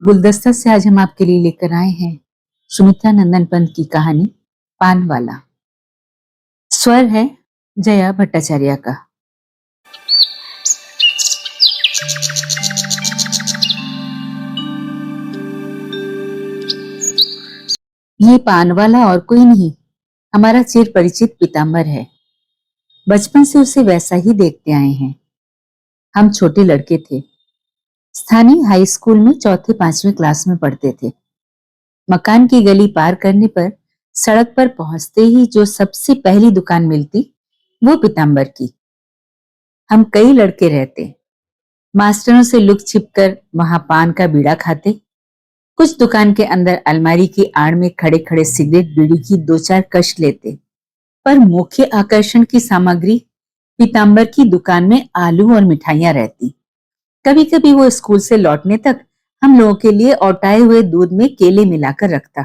गुलदस्ता से आज हम आपके लिए लेकर आए हैं सुमित्रा नंदन पंत की कहानी पान वाला। स्वर है जया भट्टाचार्य का। ये पान वाला और कोई नहीं, हमारा चिर परिचित पीताम्बर है। बचपन से उसे वैसा ही देखते आए हैं। हम छोटे लड़के थे, स्थानीय हाई स्कूल में चौथे पांचवें क्लास में पढ़ते थे। मकान की गली पार करने पर सड़क पर पहुंचते ही जो सबसे पहली दुकान मिलती वो पीताम्बर की। हम कई लड़के रहते, मास्टरों से लुक छिपकर वहां पान का बीड़ा खाते। कुछ दुकान के अंदर अलमारी की आड़ में खड़े खड़े सिगरेट बीड़ी की दो चार कश लेते। पर मुख्य आकर्षण की सामग्री पीताम्बर की दुकान में आलू और मिठाइयां रहती। कभी कभी वो स्कूल से लौटने तक हम लोगों के लिए औटाए हुए दूध में केले मिलाकर रखता,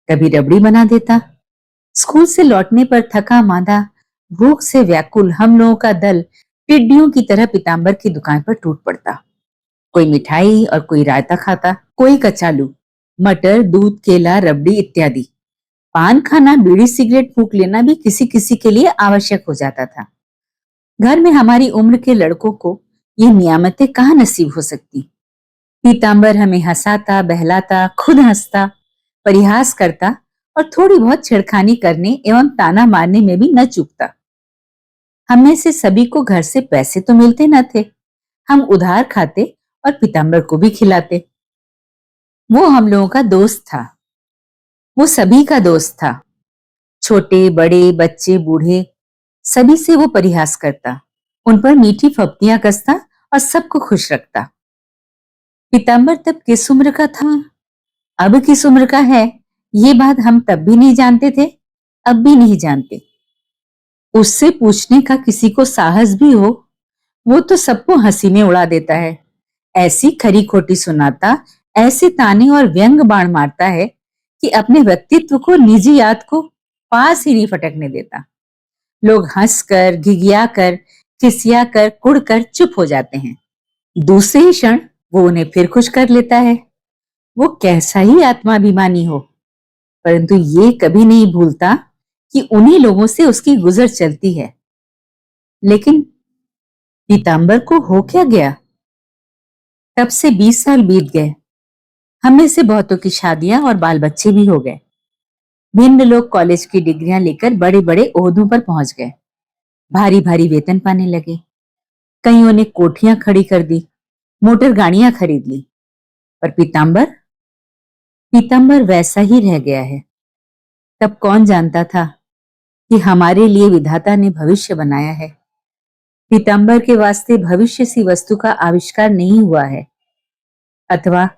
कभी रबड़ी बना देता। स्कूल से लौटने पर थका मांदा, भूख से व्याकुल हम लोगों का दल टिड्डियों की तरह पीताम्बर की दुकान पर टूट पड़ता। कोई मिठाई और कोई रायता खाता, कोई कचालू, मटर, दूध, केला, रबड़ी इत्यादि। पान खाना, बीड़ी सिगरेट फूंक लेना भी किसी किसी के लिए आवश्यक हो जाता था। घर में हमारी उम्र के लड़कों को ये नियामतें कहाँ नसीब हो सकती। पीताम्बर हमें हंसाता, बहलाता, खुद हंसता, परिहास करता और थोड़ी बहुत छेड़खानी करने एवं ताना मारने में भी न चूकता। हम में से सभी को घर से पैसे तो मिलते न थे। हम उधार खाते और पीताम्बर को भी खिलाते। वो हम लोगों का दोस्त था, वो सभी का दोस्त था। छोटे बड़े, बच्चे बूढ़े, सभी से वो परिहास करता, उन पर मीठी फप्तियां कसता और सबको खुश रखता। पीताम्बर तब किस उम्र का था, अब किस उम्र का है, ये बात हम तब भी नहीं जानते थे, अब भी नहीं जानते। उससे पूछने का किसी को साहस भी हो, वो तो सबको हंसी में उड़ा देता है। ऐसी खरी खोटी सुनाता, ऐसे ताने और व्यंग बाण मारता है कि अपने व्यक्तित्व को, निजी याद को पास ही नहीं फटकने देता। लोग हंसकर, घिघियाकर, खिसियाकर, कुढ़कर चुप हो जाते हैं। दूसरे ही क्षण वो उन्हें फिर खुश कर लेता है। वो कैसा ही आत्माभिमानी हो, परंतु ये कभी नहीं भूलता कि उन्हीं लोगों से उसकी गुजर चलती है। लेकिन पीताम्बर को हो क्या गया? तब से 20 साल बीत गए। हम में से बहुतों की शादियां और बाल बच्चे भी हो गए। भिन्न लोग कॉलेज की डिग्रियां लेकर बड़े बड़े ओहदों पर पहुंच गए, भारी भारी वेतन पाने लगे। कईयों ने कोठियां खड़ी कर दी, मोटर गाड़ियां खरीद ली। पर पीताम्बर पीताम्बर वैसा ही रह गया है। तब कौन जानता था कि हमारे लिए विधाता ने भविष्य बनाया है। पीताम्बर के वास्ते भविष्य सी वस्तु का आविष्कार नहीं हुआ है, अथवा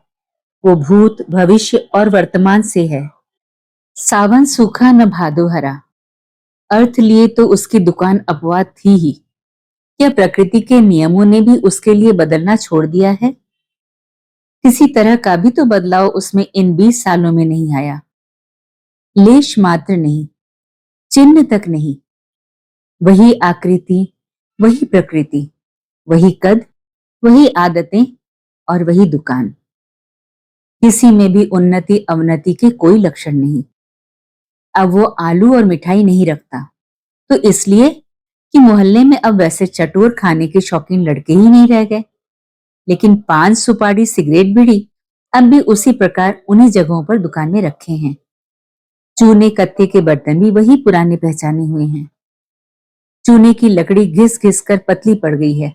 वो भूत, भविष्य और वर्तमान से है। सावन सूखा न भादो हरा, अर्थ लिए तो उसकी दुकान अपवाद थी ही। क्या प्रकृति के नियमों ने भी उसके लिए बदलना छोड़ दिया है? किसी तरह का भी तो बदलाव उसमें इन 20 सालों में नहीं आया। लेश मात्र नहीं, चिन्ह तक नहीं। वही आकृति, वही प्रकृति, वही कद, वही आदतें और वही दुकान। किसी में भी उन्नति अवनति के कोई लक्षण नहीं। अब वो आलू और मिठाई नहीं रखता, तो इसलिए कि मोहल्ले में अब वैसे चटोर खाने के शौकीन लड़के ही नहीं रह गए। लेकिन पान, सुपारी, सिगरेट, बीड़ी अब भी उसी प्रकार उन्हीं जगहों पर दुकान में रखे हैं। चूने कत्थे के बर्तन भी वही पुराने पहचाने हुए हैं। चूने की लकड़ी घिस घिस कर पतली पड़ गई है।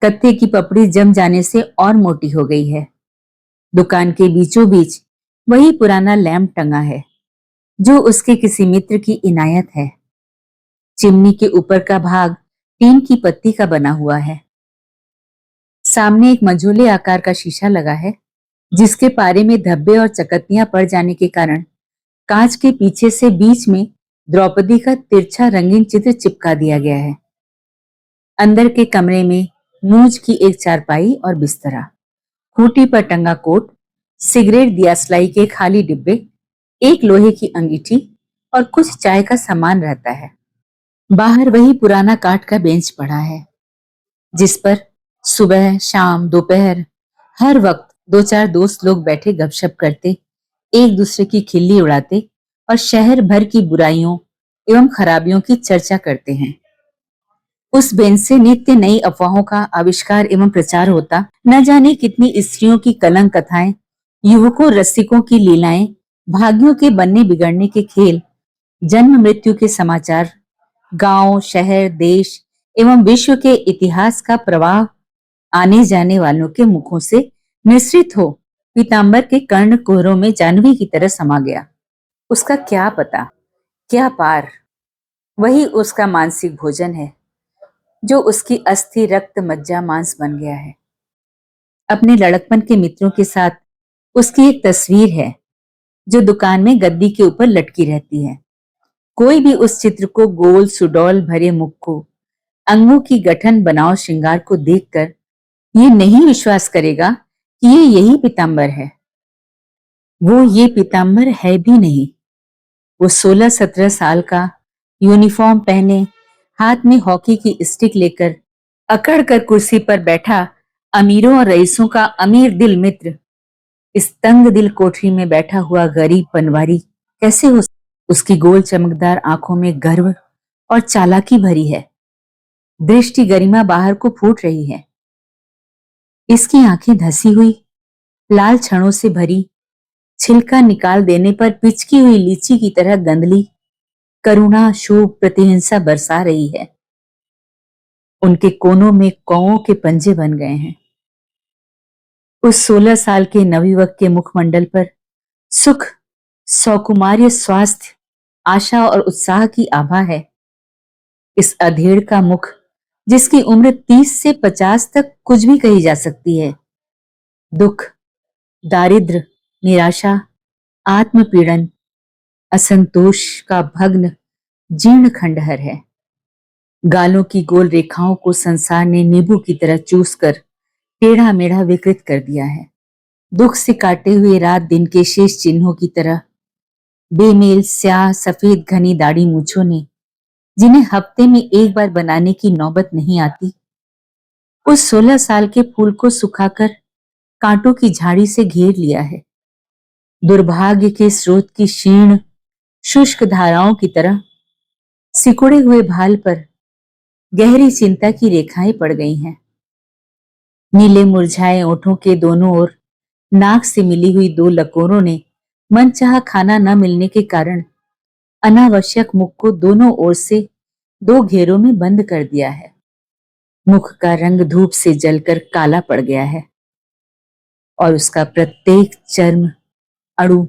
कत्थे की पपड़ी जम जाने से और मोटी हो गई है। दुकान के बीचों बीच वही पुराना लैंप टंगा है, जो उसके किसी मित्र की इनायत है। चिमनी के ऊपर का भाग टीन की पत्ती का बना हुआ है। सामने एक मंझोले आकार का शीशा लगा है, जिसके पारे में धब्बे और चकत्तियां पड़ जाने के कारण कांच के पीछे से बीच में द्रौपदी का तिरछा रंगीन चित्र चिपका दिया गया है। अंदर के कमरे में मूंज की एक चारपाई और बिस्तरा, खूंटी पर टंगा कोट, सिगरेट दियासलाई के खाली डिब्बे, एक लोहे की अंगीठी और कुछ चाय का सामान रहता है। बाहर वही पुराना काठ का बेंच पड़ा है, जिस पर सुबह, शाम, दोपहर हर वक्त दो चार दोस्त लोग बैठे गपशप करते, एक दूसरे की खिल्ली उड़ाते और शहर भर की बुराइयों एवं खराबियों की चर्चा करते हैं। उस बेंच से नित्य नई अफवाहों का आविष्कार एवं प्रचार होता। न जाने कितनी स्त्रियों की कलंक कथाएं, युवकों रसिकों की लीलाएं, भाग्यों के बनने बिगड़ने के खेल, जन्म मृत्यु के समाचार, गांव शहर देश एवं विश्व के इतिहास का प्रवाह आने जाने वालों के मुखों से मिश्रित हो पीताम्बर के कर्ण कुहरों में जानवी की तरह समा गया। उसका क्या पता, क्या पार, वही उसका मानसिक भोजन है जो उसकी अस्थि रक्त मज्जा मांस बन गया है। अपने लड़कपन के मित्रों के साथ उसकी एक तस्वीर है जो दुकान में गद्दी के ऊपर लटकी रहती है। कोई भी उस चित्र को, गोल सुडौल भरे मुख को, अंगों की गठन बनाव श्रृंगार को देखकर ये नहीं विश्वास करेगा कि ये यही पीताम्बर है। वो ये पीताम्बर है भी नहीं। वो 16-17 साल का, यूनिफॉर्म पहने, हाथ में हॉकी की स्टिक लेकर अकड़ कर कुर्सी पर बैठा अमीरों और रईसों का अमीर दिल मित्र, इस तंग दिल कोठरी में बैठा हुआ गरीब पनवारी कैसे हो। उसकी गोल चमकदार आंखों में गर्व और चालाकी भरी है। दृष्टि गरिमा बाहर को फूट रही है। इसकी आंखें धसी हुई, लाल क्षणों से भरी, छिलका निकाल देने पर पिचकी हुई लीची की तरह गंदली, करुणा शोभ प्रतिहिंसा बरसा रही है। उनके कोनों में कौओं के पंजे बन गए हैं। उस 16 साल के नवयुवक के मुखमंडल पर सुख, सौकुमार्य, स्वास्थ्य, आशा और उत्साह की आभा है। इस अधेड़ का मुख, जिसकी उम्र 30 से 50 तक कुछ भी कही जा सकती है, दुख, दारिद्र, निराशा, आत्मपीड़न, असंतोष का भग्न जीर्ण खंडहर है। गालों की गोल रेखाओं को संसार ने नींबू की तरह चूस कर टेढ़ा मेढ़ा विकृत कर दिया है। दुख से काटे हुए रात दिन के शेष चिन्हों की तरह बेमेल स्याह सफेद घनी दाढ़ी मूछों ने, जिन्हें हफ्ते में एक बार बनाने की नौबत नहीं आती, उस 16 साल के फूल को सुखाकर कांटों की झाड़ी से घेर लिया है। दुर्भाग्य के स्रोत की क्षीण शुष्क धाराओं की तरह सिकुड़े हुए भाल पर गहरी चिंता की रेखाएं पड़ गई हैं। नीले मुरझाए ओठों के दोनों ओर नाक से मिली हुई दो लकोरों ने मनचाहा खाना न मिलने के कारण अनावश्यक मुख को दोनों ओर से दो घेरों में बंद कर दिया है। मुख का रंग धूप से जलकर काला पड़ गया है और उसका प्रत्येक चर्म अणु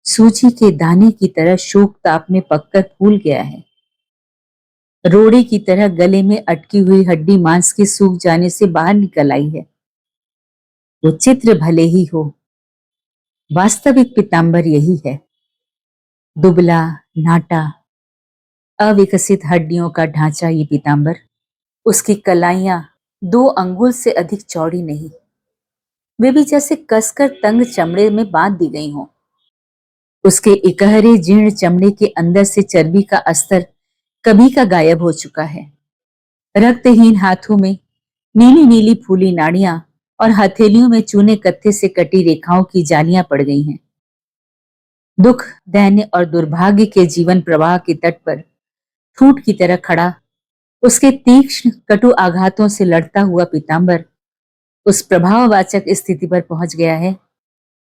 सूजी के दाने की तरह शोक ताप में पककर फूल गया है। रोड़े की तरह गले में अटकी हुई हड्डी मांस के सूख जाने से बाहर निकल आई है। वो चित्र भले ही हो, वास्तविक पीताम्बर यही है। दुबला, नाटा, अविकसित हड्डियों का ढांचा ये पीताम्बर। उसकी कलाइयां 2 अंगुल से अधिक चौड़ी नहीं, वे भी जैसे कसकर तंग चमड़े में बांध दी गई हों। उसके इकहरे जीर्ण चमड़े के अंदर से चर्बी का अस्तर कभी का गायब हो चुका है। रक्तहीन हाथों में नीली नीली फूली नाड़ियां और हथेलियों में चूने कत्थे से कटी रेखाओं की जालियां पड़ गई हैं। दुख, दैन्य और दुर्भाग्य के जीवन प्रवाह के तट पर ठूंठ की तरह खड़ा, उसके तीक्ष्ण कटु आघातों से लड़ता हुआ पीताम्बर उस प्रभाववाचक स्थिति पर पहुंच गया है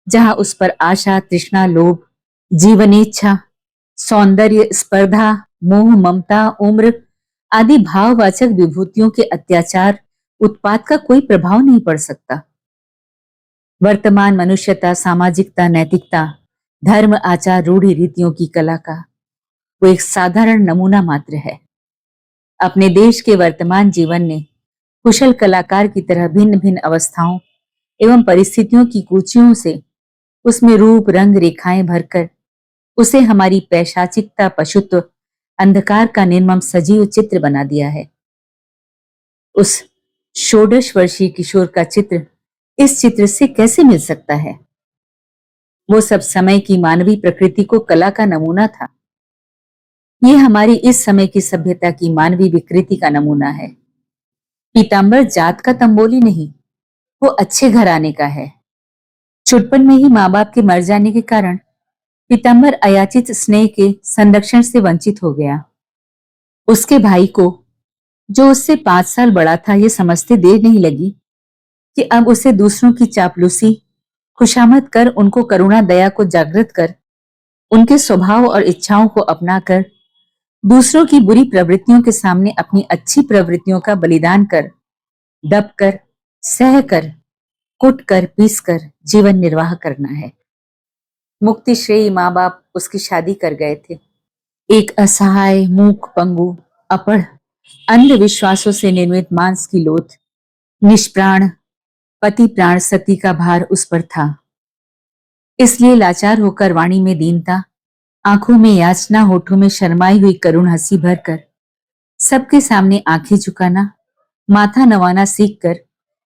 जहां उस पर आशा, तृष्णा, लोभ, जीवनेच्छा, सौंदर्य, स्पर्धा, मोह, ममता, उम्र आदि भाववाचक विभूतियों के अत्याचार उत्पात का कोई प्रभाव नहीं पड़ सकता। वर्तमान मनुष्यता, सामाजिकता, नैतिकता, धर्म, आचार, रूढ़ि रीतियों की कला का वो एक साधारण नमूना मात्र है। अपने देश के वर्तमान जीवन ने कुशल कलाकार की तरह भिन्न भिन्न अवस्थाओं एवं परिस्थितियों की कूचियों से उसमें रूप रंग रेखाएं भरकर उसे हमारी पैशाचिकता, पशुत्व, अंधकार का निर्मम सजीव चित्र बना दिया है। उस 16 वर्षीय किशोर का चित्र इस चित्र से कैसे मिल सकता है? वो सब समय की मानवीय प्रकृति को कला का नमूना था। ये हमारी इस समय की सभ्यता की मानवीय विकृति का नमूना है। पीताम्बर जात का तंबोली नहीं, वो अच्छे घराने का है। छुटपन में ही माँ बाप के मर जाने के कारण पीताम्बर अयाचित स्नेह के संरक्षण से वंचित हो गया। उसके भाई को, जो उससे 5 साल बड़ा था, ये समझते देर नहीं लगी कि अब उसे दूसरों की चापलूसी, खुशामद कर, उनको करुणा दया को जागृत कर, उनके स्वभाव और इच्छाओं को अपनाकर, दूसरों की बुरी प्रवृत्तियों के सामने अपनी अच्छी प्रवृत्तियों का बलिदान कर, दब कर, सह कर, कुट कर, पीस कर जीवन निर्वाह करना है। मुक्ति श्रेयी माँ बाप उसकी शादी कर गए थे। एक असहाय, मूक, पंगु, अपढ़, अंधविश्वासों से निर्मित मांस की लोथ, निष्प्राण, पति प्राण सती का भार उस पर था। इसलिए लाचार होकर वाणी में दीनता, आंखों में याचना, होठों में शर्माई हुई करुण हंसी भरकर सबके सामने आंखें झुकाना, माथा नवाना सीखकर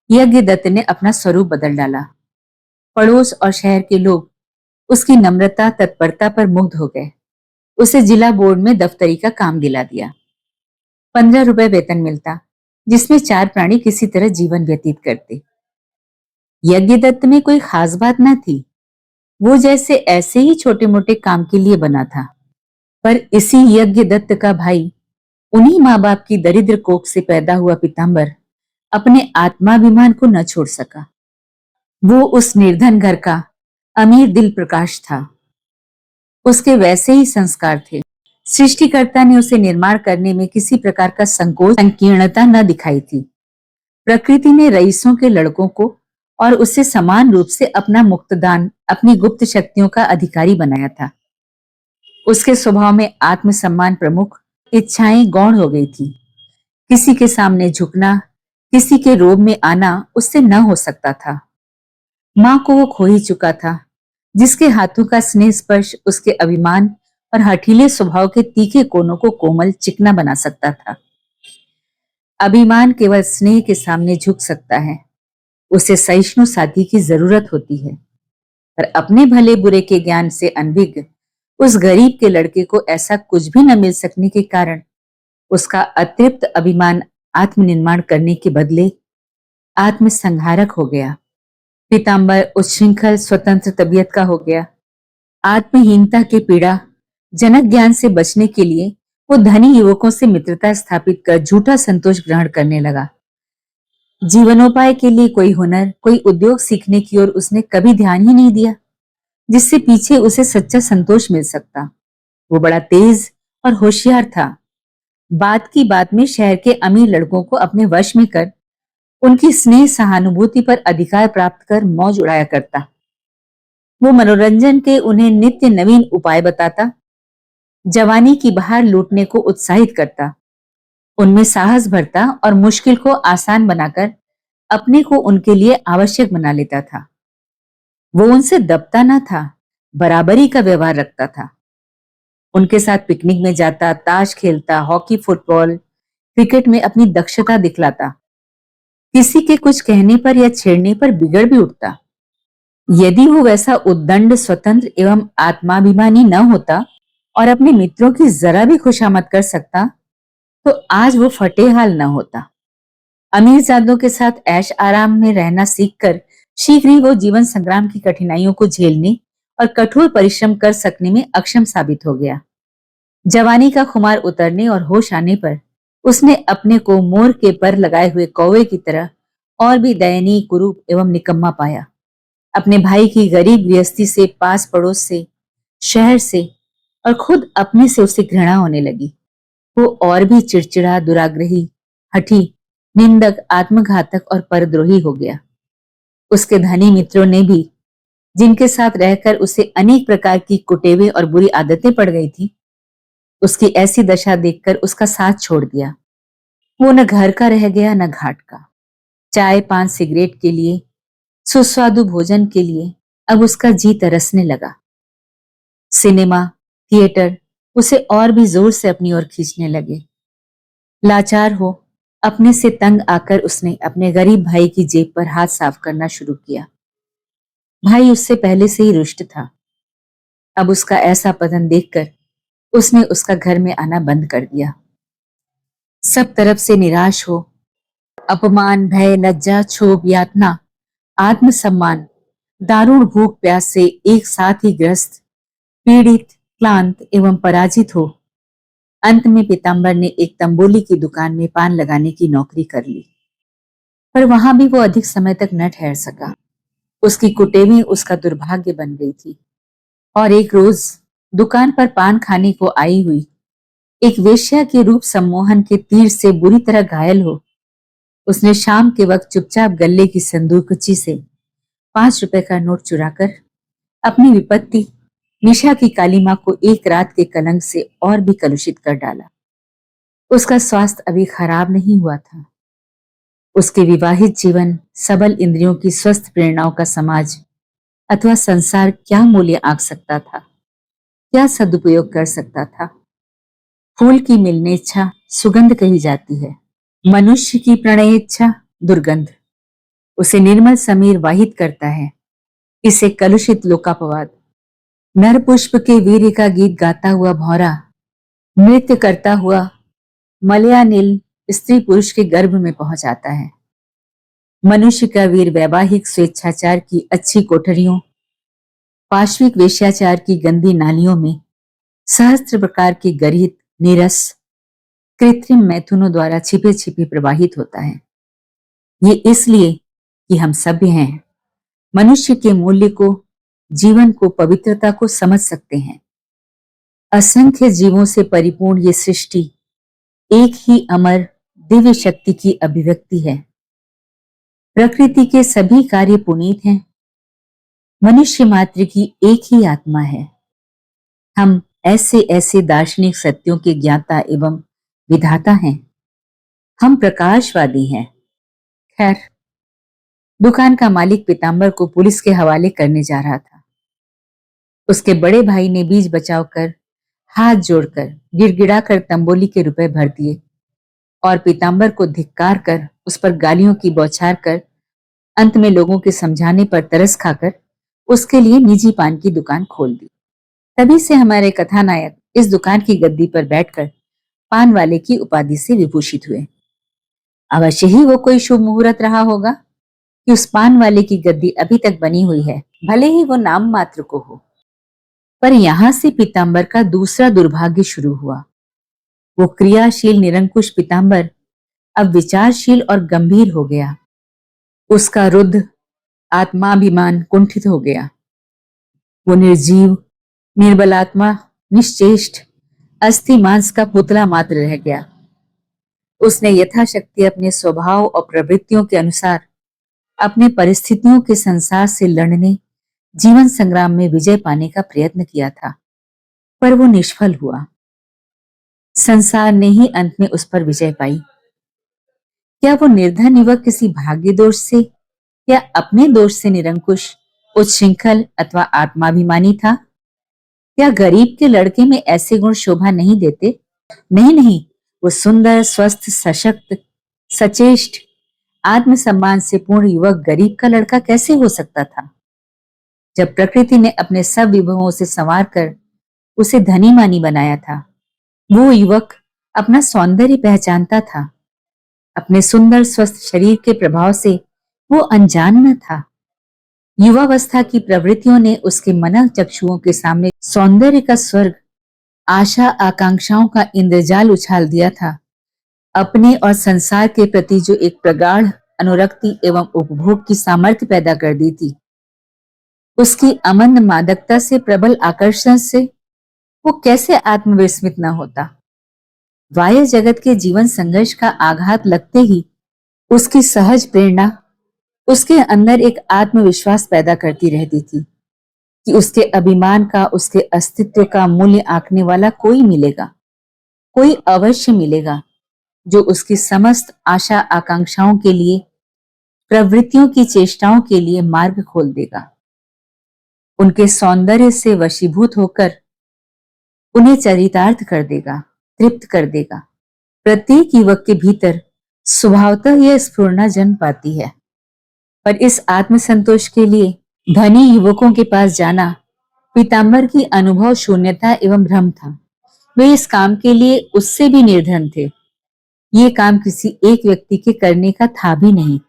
यज्ञदत्त ने अपना स्वरूप बदल डाला। पड़ोस और शहर के लोग उसकी नम्रता, तत्परता पर मुग्ध हो गए। उसे जिला बोर्ड में दफ्तरी का काम दिला दिया। 15 रुपए वेतन मिलता, जिसमें 4 प्राणी किसी तरह जीवन व्यतीत करते। यज्ञदत्त में कोई खास बात न थी। वो जैसे ऐसे ही छोटे मोटे काम के लिए बना था। पर इसी यज्ञदत्त का भाई, उन्हीं माँ बाप की दरिद्र कोख से पैदा हुआ पीताम्बर, अपने आत्माभिमान को न छोड़ सका। वो उस निर्धन घर का अमीर दिल प्रकाश था। उसके वैसे ही संस्कार थे। सृष्टिकर्ता ने उसे निर्माण करने में किसी प्रकार का संकोच, संकीर्णता न दिखाई थी। प्रकृति ने रईसों के लड़कों को और उसे समान रूप से अपना मुक्तदान, अपनी गुप्त शक्तियों का अधिकारी बनाया था। उसके स्वभाव में आत्मसम्मान प्रमुख, इच्छाएं गौण हो गई थी। किसी के सामने झुकना, किसी के रोब में आना उससे न हो सकता था। मां को वो खो ही चुका था, जिसके हाथों का स्नेह स्पर्श उसके अभिमान और हठीले स्वभाव के तीखे कोनों को कोमल, चिकना बना सकता था। अभिमान केवल स्नेह के सामने झुक सकता है। उसे सहिष्णु साथी की जरूरत होती है। पर अपने भले बुरे के ज्ञान से अनभिज्ञ उस गरीब के लड़के को ऐसा कुछ भी न मिल सकने के कारण उसका अतृप्त अभिमान आत्मनिर्माण करने के बदले आत्मसंहारक हो गया। पीताम्बर उच्छृंखल, स्वतंत्र तबीयत का हो गया। आत्महीनता के पीड़ा जनक ज्ञान से बचने के लिए वो धनी युवकों से मित्रता स्थापित कर झूठा संतोष ग्रहण करने लगा। जीवनोपाय के लिए कोई हुनर, कोई उद्योग सीखने की ओर उसने कभी ध्यान ही नहीं दिया, जिससे पीछे उसे सच्चा संतोष मिल सकता। वो बड़ा तेज और होशियार था। बात की बात में शहर के अमीर लड़कों को अपने वश में कर उनकी स्नेह सहानुभूति पर अधिकार प्राप्त कर मौज उड़ाया करता। वो मनोरंजन के उन्हें नित्य नवीन उपाय बताता, जवानी की बहार लूटने को उत्साहित करता, उनमें साहस भरता और मुश्किल को आसान बनाकर अपने को उनके लिए आवश्यक बना लेता था। वो उनसे दबता न था, बराबरी का व्यवहार रखता था। उनके साथ पिकनिक में जाता, ताश खेलता, हॉकी, फुटबॉल, क्रिकेट में अपनी दक्षता दिखलाता। किसी के कुछ कहने पर या छेड़ने पर बिगड़ भी उठता। यदि वो वैसा उद्दंड, स्वतंत्र एवं आत्माभिमानी न होता और अपने मित्रों की जरा भी खुशामद कर सकता, तो आज वो फटेहाल न होता। अमीरजादों के साथ ऐश आराम में रहना सीखकर शीघ्र ही वो जीवन संग्राम की कठिनाइयों को झेलने और कठोर परिश्रम कर सकने में अक्षम साबित हो गया। जवानी का खुमार उतरने और होश आने पर उसने अपने को मोर के पर लगाए हुए कौवे की तरह और भी दयनीय, कुरूप एवं निकम्मा पाया। अपने भाई की गरीब गृहस्थी से, पास पड़ोस से, शहर से और खुद अपने से उसे घृणा होने लगी। वो और भी चिड़चिड़ा, दुराग्रही, हठी, निंदक, आत्मघातक और परद्रोही हो गया। उसके धनी मित्रों ने भी, जिनके साथ रहकर उसे अनेक प्रकार की कुटेवें और बुरी आदतें पड़ गई थी, उसकी ऐसी दशा देखकर उसका साथ छोड़ दिया। वो न घर का रह गया न घाट का। चाय, पान, सिगरेट के लिए, सुस्वादु भोजन के लिए अब उसका जी तरसने लगा। सिनेमा, थिएटर उसे और भी जोर से अपनी ओर खींचने लगे। लाचार हो, अपने से तंग आकर उसने अपने गरीब भाई की जेब पर हाथ साफ करना शुरू किया। भाई उससे पहले से ही रुष्ट था। अब उसका ऐसा पतन देखकर उसने उसका घर में आना बंद कर दिया। सब तरफ से निराश हो, अपमान, भय, लज्जा, क्षोभ, यातना, आत्मसम्मान दारुण भूख प्यास से एक साथ ही ग्रस्त, पीड़ित, क्लांत एवं पराजित हो अंत में पीताम्बर ने एक तंबोली की दुकान में पान लगाने की नौकरी कर ली। पर वहां भी वो अधिक समय तक न ठहर सका। उसकी कुटेवी उसका दुर्भाग्य बन गई थी और एक रोज दुकान पर पान खाने को आई हुई एक वेश्या के रूप सम्मोहन के तीर से बुरी तरह घायल हो उसने शाम के वक्त चुपचाप गल्ले की संदूकची से 5 रुपए का नोट चुराकर अपनी विपत्ति निशा की कालीमा को एक रात के कलंक से और भी कलुषित कर डाला। उसका स्वास्थ्य अभी खराब नहीं हुआ था। उसके विवाहित जीवन, सबल इंद्रियों की स्वस्थ प्रेरणाओं का समाज अथवा संसार क्या मूल्य आंक सकता था, क्या सदुपयोग कर सकता था। फूल की मिलने इच्छा सुगंध कही जाती है, मनुष्य की प्रणय इच्छा दुर्गंध। उसे निर्मल समीर वाहित करता है, इसे कलुषित लोकापवाद। नर पुष्प के वीर्य का गीत गाता हुआ भौरा नृत्य करता हुआ मलयानिल स्त्री पुरुष के गर्भ में पहुंच आता है। मनुष्य का वीर वैवाहिक स्वेच्छाचार की अच्छी कोठरियों, पाश्विक वेश्याचार की गंदी नालियों में सहस्त्र प्रकार की गरित नीरस कृत्रिम मैथुनों द्वारा छिपे छिपे प्रवाहित होता है। ये इसलिए कि हम सभ्य हैं, मनुष्य के मूल्य को, जीवन को, पवित्रता को समझ सकते हैं। असंख्य जीवों से परिपूर्ण ये सृष्टि एक ही अमर दिव्य शक्ति की अभिव्यक्ति है। प्रकृति के सभी कार्य पुनीत हैं। मनुष्य मात्र की एक ही आत्मा है। हम ऐसे ऐसे दार्शनिक सत्यों के ज्ञाता एवं विधाता हैं। हम प्रकाशवादी हैं। खैर, दुकान का मालिक पीताम्बर को पुलिस के हवाले करने जा रहा था। उसके बड़े भाई ने बीच बचाव कर, हाथ जोड़कर, गिड़गिड़ाकर तंबोली के रुपए भर दिए और पीताम्बर को धिक्कार कर, उस पर गालियों की बौछार कर, अंत में लोगों के समझाने पर तरस खाकर उसके लिए निजी पान की दुकान खोल दी। तभी से हमारे कथानायक इस दुकान की गद्दी पर बैठकर पान वाले की उपाधि से विभूषित हुए। अवश्य ही वो कोई शुभ मुहूर्त रहा होगा कि उस पान वाले की गद्दी अभी तक बनी हुई है, भले ही वो नाम मात्र को हो। पर यहां से पीताम्बर का दूसरा दुर्भाग्य शुरू हुआ। वो क्रियाशील निरंकुश पीताम्बर अब विचारशील और गंभीर हो गया। उसका रुद्ध आत्माभिमान कुंठित हो गया। वो निर्जीव, निर्बलात्मा, निश्चेष्ट, अस्थि मांस का पुतला मात्र रह गया। उसने यथाशक्ति अपने स्वभाव और प्रवृत्तियों के अनुसार अपने परिस्थितियों के संसार से लड़ने, जीवन संग्राम में विजय पाने का प्रयत्न किया था, पर वो निष्फल हुआ। संसार ने ही अंत में उस पर विजय पाई। क्या वो निर्धन युवक किसी भाग्य दोष से या अपने दोष से निरंकुश, उच्छृंखल अथवा आत्माभिमानी था? क्या गरीब के लड़के में ऐसे गुण शोभा नहीं देते? नहीं नहीं, वो सुंदर, स्वस्थ, सशक्त, सचेष्ट, आत्मसम्मान से पूर्ण युवक गरीब का लड़का कैसे हो सकता था? जब प्रकृति ने अपने सब विभवों से संवार कर उसे धनी मानी बनाया था, वो युवक अपना सौंदर्य पहचानता था। अपने सुंदर स्वस्थ शरीर के प्रभाव से वो अनजान न था। युवावस्था की प्रवृत्तियों ने उसके मन चक्षुओं के सामने सौंदर्य का स्वर्ग, आशा आकांक्षाओं का इंद्रजाल उछाल दिया था। अपने और संसार के प्रति जो एक प्रगाढ़ अनुरक्ति एवं उपभोग की सामर्थ्य पैदा कर दी थी, उसकी अमंद मादकता से, प्रबल आकर्षण से वो कैसे आत्मविस्मित न होता। बाह्य जगत के जीवन संघर्ष का आघात लगते ही उसकी सहज प्रेरणा उसके अंदर एक आत्मविश्वास पैदा करती रहती थी कि उसके अभिमान का, उसके अस्तित्व का मूल्य आंकने वाला कोई मिलेगा, कोई अवश्य मिलेगा, जो उसकी समस्त आशा आकांक्षाओं के लिए, प्रवृत्तियों की चेष्टाओं के लिए मार्ग खोल देगा। उनके सौंदर्य से वशीभूत होकर उन्हें चरितार्थ कर देगा, तृप्त कर देगा। प्रत्येक युवक के भीतर स्वभावतः यह स्फुरना जन्म पाती है, पर इस आत्मसंतोष के लिए धनी युवकों के पास जाना पीताम्बर की अनुभव शून्यता एवं भ्रम था। वे इस काम के लिए उससे भी निर्धन थे। ये काम किसी एक व्यक्ति के करने का था भी नहीं।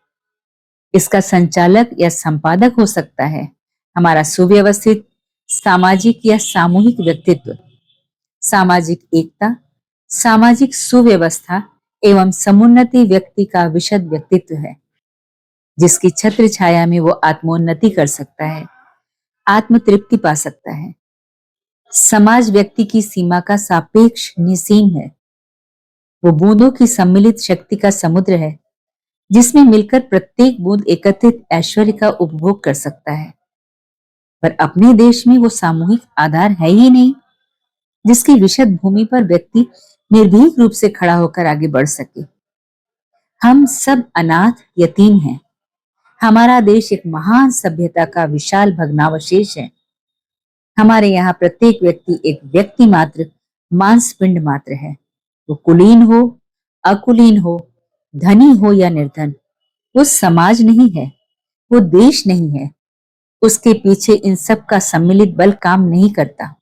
इसका संचालक या संपादक हो सकता है, हमारा सुव्यवस्थित सामाजिक या सामूहिक व्यक्तित्व सामाजिक एकता, सामाजिक सुव्यवस्था एवं समुन्नति व्यक्ति का विशद व्यक्तित्व है, जिसकी छत्र छाया में वो आत्मोन्नति कर सकता है, आत्म तृप्ति पा सकता है। समाज व्यक्ति की सीमा का सापेक्ष निसीम है। वो बूंदों की सम्मिलित शक्ति का समुद्र है, जिसमें मिलकर प्रत्येक बूंद एकत्रित ऐश्वर्य का उपभोग कर सकता है। पर अपने देश में वो सामूहिक आधार है ही नहीं, जिसकी विशद भूमि पर व्यक्ति निर्भीक रूप से खड़ा होकर आगे बढ़ सके। हम सब अनाथ यतीम हैं। हमारा देश एक महान सभ्यता का विशाल भग्नावशेष है। हमारे यहाँ प्रत्येक व्यक्ति एक व्यक्ति मात्र, मांसपिंड मात्र है। वो कुलीन हो, अकुलीन हो, धनी हो या निर्धन, वो समाज नहीं है, वो देश नहीं है। उसके पीछे इन सब का सम्मिलित बल काम नहीं करता।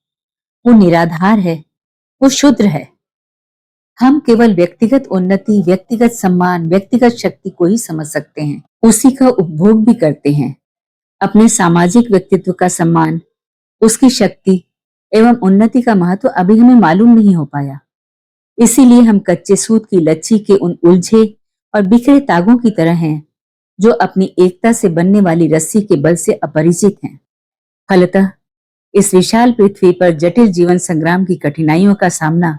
वो निराधार है, वो शूद्र है। हम केवल व्यक्तिगत उन्नति, व्यक्तिगत सम्मान, व्यक्तिगत शक्ति को ही समझ सकते हैं, उसी का उपभोग भी करते हैं। अपने सामाजिक व्यक्तित्व का सम्मान, उसकी शक्ति एवं उन्नति का महत्व अभी हमें मालूम नहीं हो पाया। इसीलिए हम कच्चे सूत की लच्छी के उन उलझे और बिखरे तागों की तरह हैं, जो अपनी एकता से बनने वाली रस्सी के बल से अपरिचित हैं। फलतः इस विशाल पृथ्वी पर जटिल जीवन संग्राम की कठिनाइयों का सामना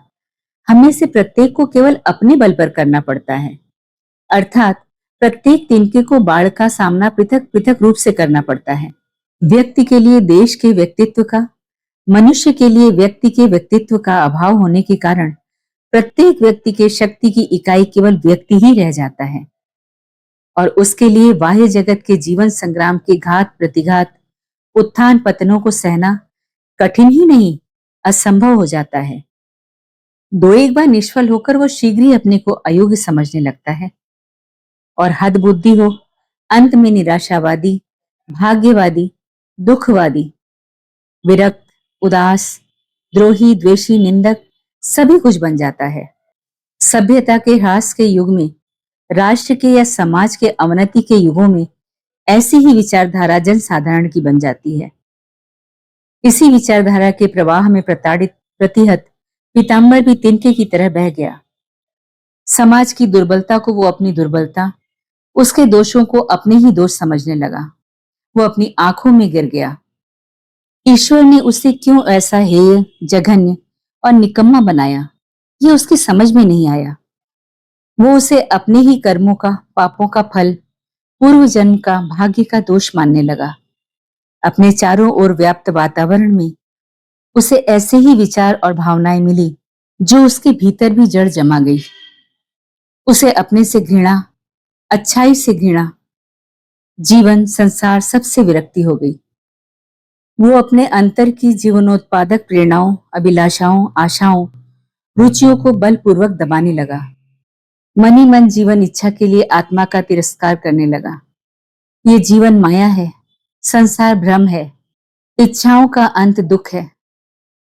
हमें से प्रत्येक को केवल अपने बल पर करना पड़ता है। अर्थात प्रत्येक तिनके को बाढ़ का सामना पृथक पृथक रूप से करना पड़ता है। व्यक्ति के लिए देश के व्यक्तित्व का, मनुष्य के लिए व्यक्ति के व्यक्तित्व का अभाव होने के कारण प्रत्येक व्यक्ति के शक्ति की इकाई केवल व्यक्ति ही रह जाता है और उसके लिए बाह्य जगत के जीवन संग्राम के घात प्रतिघात, उत्थान पतनों को सहना कठिन ही नहीं, असंभव हो जाता है। दो एक बार निष्फल होकर वो शीघ्र ही अपने को अयोग्य समझने लगता है और हद बुद्धि हो, अंत में निराशावादी, भाग्यवादी, दुखवादी, विरक्त, उदास, द्रोही, द्वेषी, निंदक सभी कुछ बन जाता है। सभ्यता के ह्रास के युग में, राष्ट्र के या समाज के अवनति के युगों में ऐसी ही विचारधारा जन साधारण की बन जाती है। इसी विचारधारा के प्रवाह में प्रताड़ित प्रतिहत पीताम्बर भी तिनके की तरह बह गया। समाज की दुर्बलता को वो अपनी दुर्बलता, उसके दोषों को अपने ही दोष समझने लगा। वो अपनी आंखों में गिर गया। ईश्वर ने उसे क्यों ऐसा हेय, जघन्य और निकम्मा बनाया, ये उसकी समझ में नहीं आया। वो उसे अपने ही कर्मों का, पापों का फल, पूर्व जन्म का, भाग्य का दोष मानने लगा। अपने चारों ओर व्याप्त वातावरण में उसे ऐसे ही विचार और भावनाएं मिली जो उसके भीतर भी जड़ जमा गई। उसे अपने से घृणा, अच्छाई से घृणा, जीवन, संसार सबसे विरक्ति हो गई। वो अपने अंतर की जीवनोत्पादक प्रेरणाओं, अभिलाषाओं, आशाओं, रुचियों को बलपूर्वक दबाने लगा। मन ही मन जीवन इच्छा के लिए आत्मा का तिरस्कार करने लगा। ये जीवन माया है, संसार भ्रम है, इच्छाओं का अंत दुख है।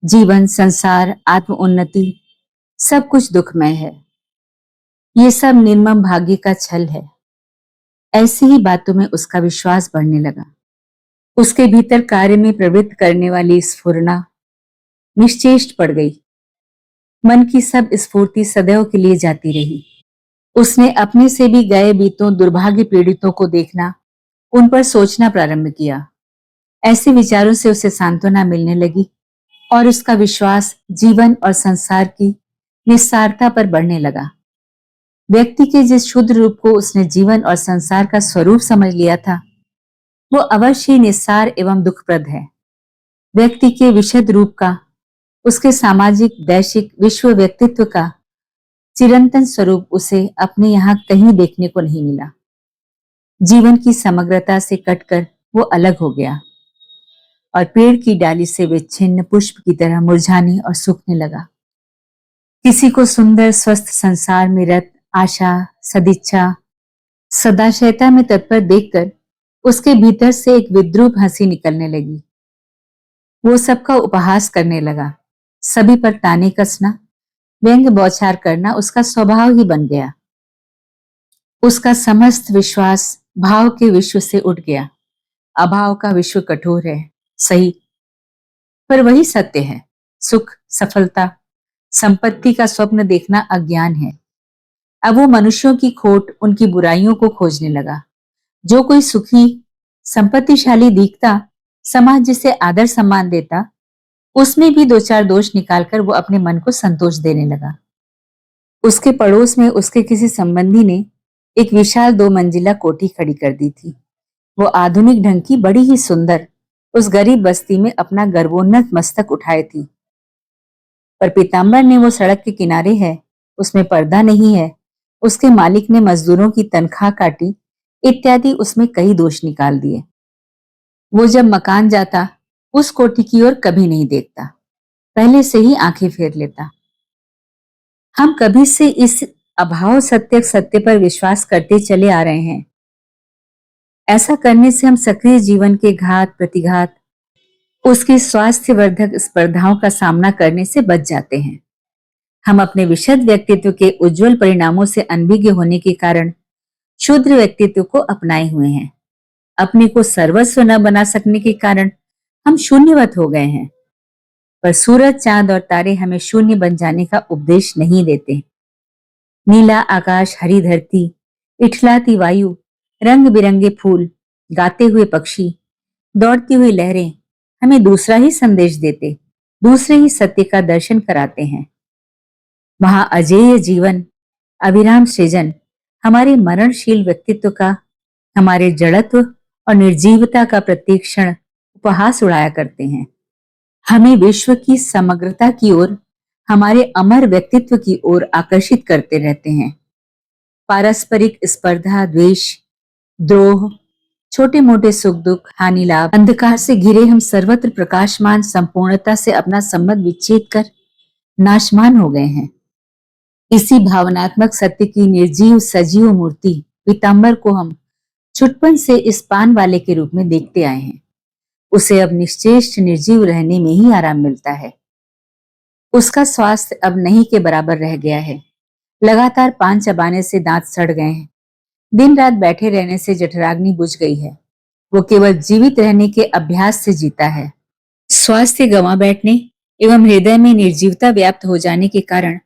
जीवन, संसार, आत्म उन्नति सब कुछ दुखमय है। ये सब निर्मम भाग्य का छल है। ऐसी ही बातों में उसका विश्वास बढ़ने लगा। उसके भीतर कार्य में प्रवृत्त करने वाली स्फुरना निश्चेष्ट पड़ गई। मन की सब स्फूर्ति सदैव के लिए जाती रही। उसने अपने से भी गए बीतों दुर्भाग्य पीड़ितों को देखना, उन पर सोचना प्रारंभ किया। ऐसे विचारों से उसे सांत्वना मिलने लगी और उसका विश्वास जीवन और संसार की निस्सारता पर बढ़ने लगा। व्यक्ति के जिस शुद्ध रूप को उसने जीवन और संसार का स्वरूप समझ लिया था, वो अवश्य ही निस्सार एवं दुखप्रद है। व्यक्ति के विशद रूप का, उसके सामाजिक, दैशिक, विश्व व्यक्तित्व का चिरंतन स्वरूप उसे अपने यहाँ कहीं देखने को नहीं मिला। जीवन की समग्रता से कटकर वो अलग हो गया और पेड़ की डाली से विच्छिन्न पुष्प की तरह मुरझाने और सूखने लगा। किसी को सुंदर स्वस्थ संसार में रत, आशा, सदिच्छा, सदाशयता में तत्पर देखकर उसके भीतर से एक विद्रूप हंसी निकलने लगी। वो सबका उपहास करने लगा। सभी पर ताने कसना, व्यंग बौछार करना उसका स्वभाव ही बन गया। उसका समस्त विश्वास भाव के विश्व से उठ गया। अभाव का विश्व कठोर है, सही, पर वही सत्य है। सुख, सफलता, संपत्ति का स्वप्न देखना अज्ञान है। अब वो मनुष्यों की खोट, उनकी बुराइयों को खोजने लगा। जो कोई सुखी, संपत्तिशाली दिखता, समाज जिसे आदर सम्मान देता, उसमें भी दो चार दोष निकालकर वो अपने मन को संतोष देने लगा। उसके पड़ोस में उसके किसी संबंधी ने एक विशाल 2 मंजिला कोठी खड़ी कर दी थी। वो आधुनिक ढंग की, बड़ी ही सुंदर, उस गरीब बस्ती में अपना गर्वोन्नत मस्तक उठाए थी। पर पीताम्बर ने वो सड़क के किनारे है, उसमें पर्दा नहीं है, उसके मालिक ने मजदूरों की तनख्वाह काटी, इत्यादि उसमें कई दोष निकाल दिए। वो जब मकान जाता, उस कोठी की ओर कभी नहीं देखता, पहले से ही आंखें फेर लेता। हम कभी से इस अभाव सत्य सत्य पर विश्वास करते चले आ रहे हैं। ऐसा करने से हम सक्रिय जीवन के घात प्रतिघात, उसकी स्वास्थ्यवर्धक स्पर्धाओं का सामना करने से बच जाते हैं। हम अपने विशद व्यक्तित्व के उज्जवल परिणामों से अनभिज्ञ होने के कारण क्षुद्र व्यक्तित्व को अपनाए हुए हैं। अपने को सर्वस्व न बना सकने के कारण हम शून्यवत हो गए हैं। पर सूरज, चांद और तारे हमें शून्य बन जाने का उपदेश नहीं देते। नीला आकाश, हरी धरती, इठलाती वायु, रंग बिरंगे फूल, गाते हुए पक्षी, दौड़ती हुई लहरें हमें दूसरा ही संदेश देते, दूसरे ही सत्य का दर्शन कराते हैं। वहां अजेय जीवन, अविराम सृजन हमारे मरणशील व्यक्तित्व का, हमारे जड़त्व और निर्जीवता का प्रत्येक क्षण उपहास उड़ाया करते हैं। हमें विश्व की समग्रता की ओर, हमारे अमर व्यक्तित्व की ओर आकर्षित करते रहते हैं। पारस्परिक स्पर्धा, द्वेष, द्रोह, छोटे मोटे सुख दुख, हानि लाभ, अंधकार से घिरे हम सर्वत्र प्रकाशमान संपूर्णता से अपना संबंध विच्छेद कर नाशमान हो गए हैं। इसी भावनात्मक सत्य की निर्जीव सजीव मूर्ति पीताम्बर को हम छुटपन से इस पान वाले के रूप में देखते आए हैं। उसे अब निश्चेष्ट निर्जीव रहने में ही आराम मिलता है। उसका स्वास्थ्य अब नहीं के बराबर रह गया है। लगातार पान चबाने से दांत सड़ गए हैं। दिन रात बैठे रहने से जठराग्नि बुझ गई है। वो केवल जीवित रहने के अभ्यास से जीता है। स्वास्थ्य गंवा बैठने एवं हृदय में निर्जीवता व्याप्त हो जाने के कारण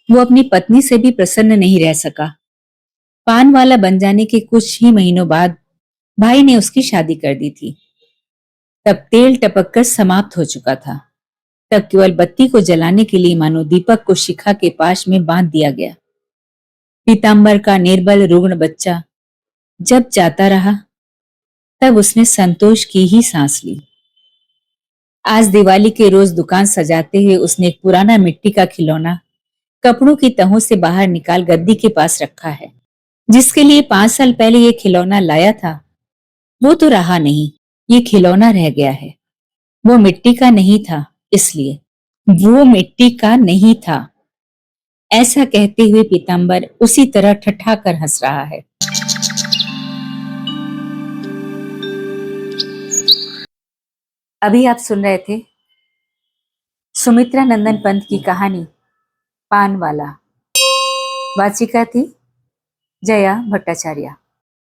वो अपनी पत्नी से भी प्रसन्न नहीं रह सका। पान वाला बन जाने के कुछ ही महीनों बाद भाई ने उसकी शादी कर दी थी। तब तेल टपक कर समाप्त हो चुका था। तब केवल बत्ती को जलाने के लिए मानो दीपक को शिखा के पाश में बांध दिया गया। पीताम्बर का निर्बल रुग्ण बच्चा जब जाता रहा, तब उसने संतोष की ही सांस ली। आज दिवाली के रोज दुकान सजाते हुए उसने एक पुराना मिट्टी का खिलौना कपड़ों की तहों से बाहर निकाल गद्दी के पास रखा है। जिसके लिए 5 साल पहले ये खिलौना लाया था, वो तो रहा नहीं, ये खिलौना रह गया है। वो मिट्टी का नहीं था, इसलिए वो मिट्टी का नहीं था। ऐसा कहते हुए पीताम्बर उसी तरह ठठाकर हंस रहा है। अभी आप सुन रहे थे सुमित्रा नंदन पंत की कहानी पान वाला। वाचिका थी जया भट्टाचार्य।